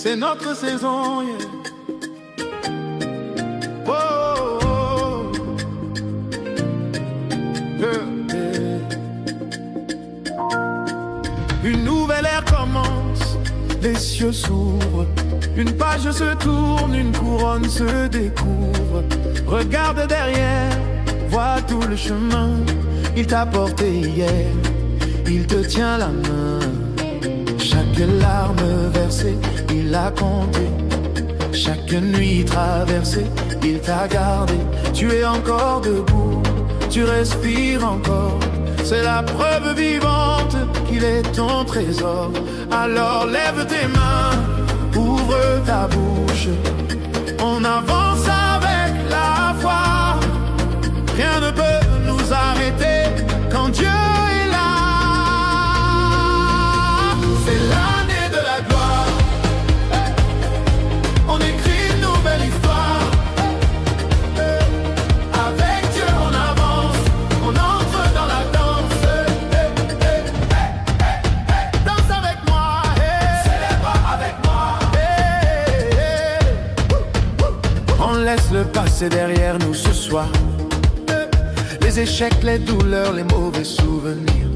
c'est notre saison, yeah. Oh, oh, oh. Une nouvelle ère commence, les cieux s'ouvrent, une page se tourne, une couronne se découvre. Regarde derrière, vois tout le chemin. Il t'a porté hier, il te tient la main. Chaque larme versée, il l'a comptée. Chaque nuit traversée, il t'a gardé. Tu es encore debout, tu respires encore. C'est la preuve vivante qu'il est ton trésor. Alors lève tes mains, ouvre ta bouche. On avance avec la foi. Rien ne peut nous arrêter quand Dieu est là. C'est l'année de la gloire. On écrit une nouvelle histoire. Avec Dieu on avance, on entre dans la danse. Danse avec moi, célèbre avec moi. On laisse le passé derrière nous ce soir. Les échecs, les douleurs, les mauvais souvenirs.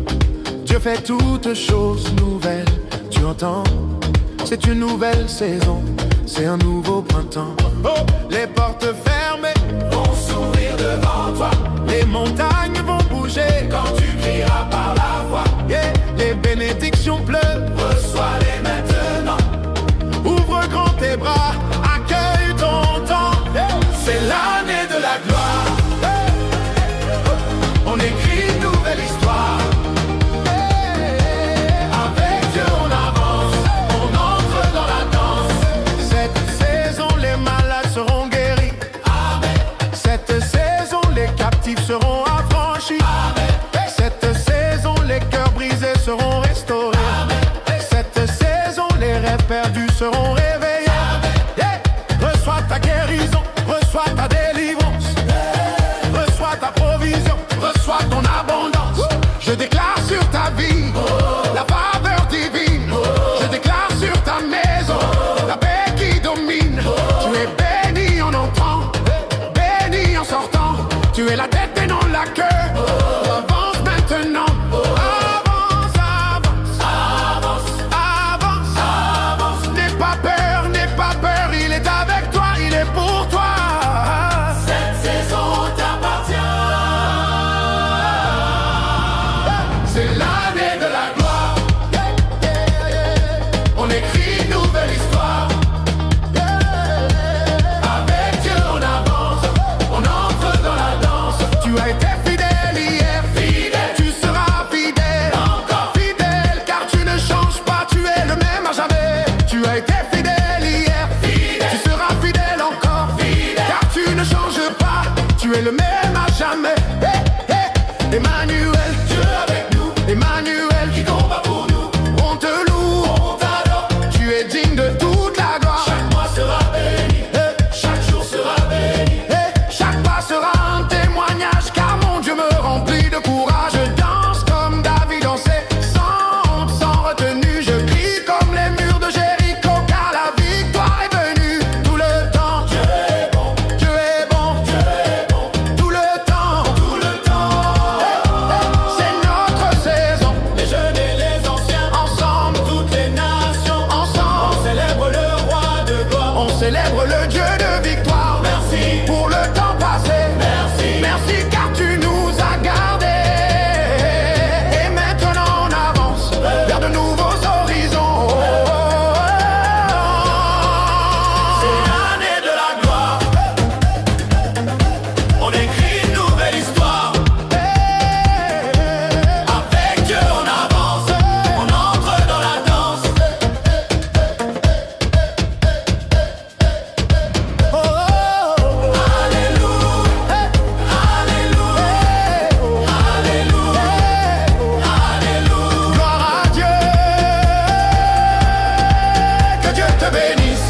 Dieu fait toutes choses nouvelles. Tu entends? C'est une nouvelle saison, c'est un nouveau printemps. Oh, les portes fermées vont s'ouvrir devant toi. Les montagnes vont bouger quand tu crieras par la voix. Yeah, les bénédictions pleuvent, reçois-les maintenant. Ouvre grand tes bras, accueille ton temps. Yeah, c'est l'année de la gloire. On écrit une nouvelle histoire. Avec Dieu on avance, on entre dans la danse. Cette saison les malades seront guéris. Amen. Cette saison les captifs seront affranchis. Amen. Cette saison les cœurs brisés seront restaurés. Amen. Cette saison les rêves perdus seront réveillés. Amen. Yeah. Reçois ta guérison, reçois ta délivrance. Reçois ta provision, reçois ton abondance. Je déclare sur ta vie la faveur divine. Je déclare sur ta maison la paix qui domine. Tu es béni en entrant, béni en sortant. Tu es la tête et non la queue. Avance maintenant. Avance, avance, avance, avance. N'aie pas peur, il est avec toi, il est pour toi. Cette saison t'appartient. C'est l'année de la gloire. On écrit une nouvelle histoire. Avec Dieu on avance, on entre dans la danse. Tu as été fidèle hier, fidèle. Tu seras fidèle, encore fidèle. Car tu ne changes pas, tu es le même à jamais. Tu as été fidèle hier, fidèle. Tu seras fidèle encore, fidèle. Car tu ne changes pas, tu es le même à jamais. Hey, hey. Emmanuel, Dieu avec nous. Emmanuel, qui combat pour nous. On te loue, on t'adore. Tu es digne de toute la gloire. Chaque mois sera béni, chaque jour sera béni. Chaque pas sera un témoignage, car mon Dieu me remplit de courage. Je danse comme David dansait, sans honte, sans retenue. Je crie comme les murs de Jéricho, car la victoire est venue. Tout le temps, Dieu est bon, Dieu est bon, Dieu est bon. Tout le temps, tout le temps. C'est notre saison. Les jeunes et les anciens, ensemble, toutes les nations, ensemble. On célèbre le roi de gloire, on célèbre le Dieu de victoire. Merci pour le temps passé, merci, merci car tu nous as gardés. Et maintenant on avance vers de nouveaux horizons. C'est l'année de la gloire. On écrit une nouvelle histoire. Avec Dieu on avance, on entre dans la danse. Oh, oh, oh. Alléluia, alléluia, alléluia, alléluia. Gloire à Dieu. Que Dieu te bénisse,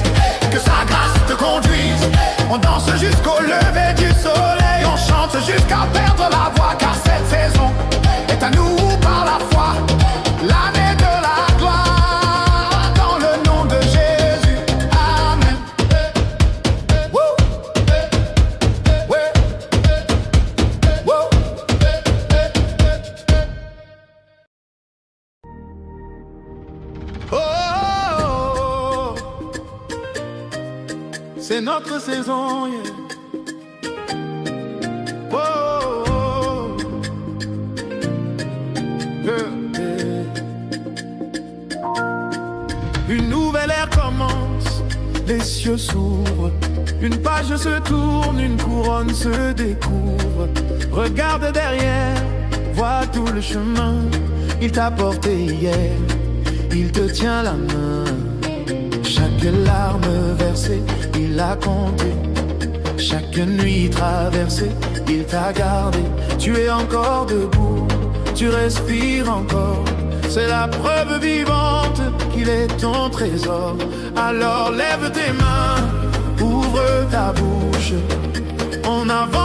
que sa grâce te conduise. On danse jusqu'au lever du soleil, on chante jusqu'à perdre la voix, car cette saison est à nous par la foi. L'année de la gloire, dans le nom de Jésus. c'est notre saison, yeah. Oh, oh, oh. Yeah. Une nouvelle ère commence, les cieux s'ouvrent, une page se tourne, une couronne se découvre. Regarde derrière, vois tout le chemin, il t'a porté hier, il te tient la main. Chaque larme versée, il l'a compté. Chaque nuit traversée, il t'a gardé. Tu es encore debout, tu respires encore. C'est la preuve vivante qu'il est ton trésor. Alors lève tes mains, ouvre ta bouche, on avance.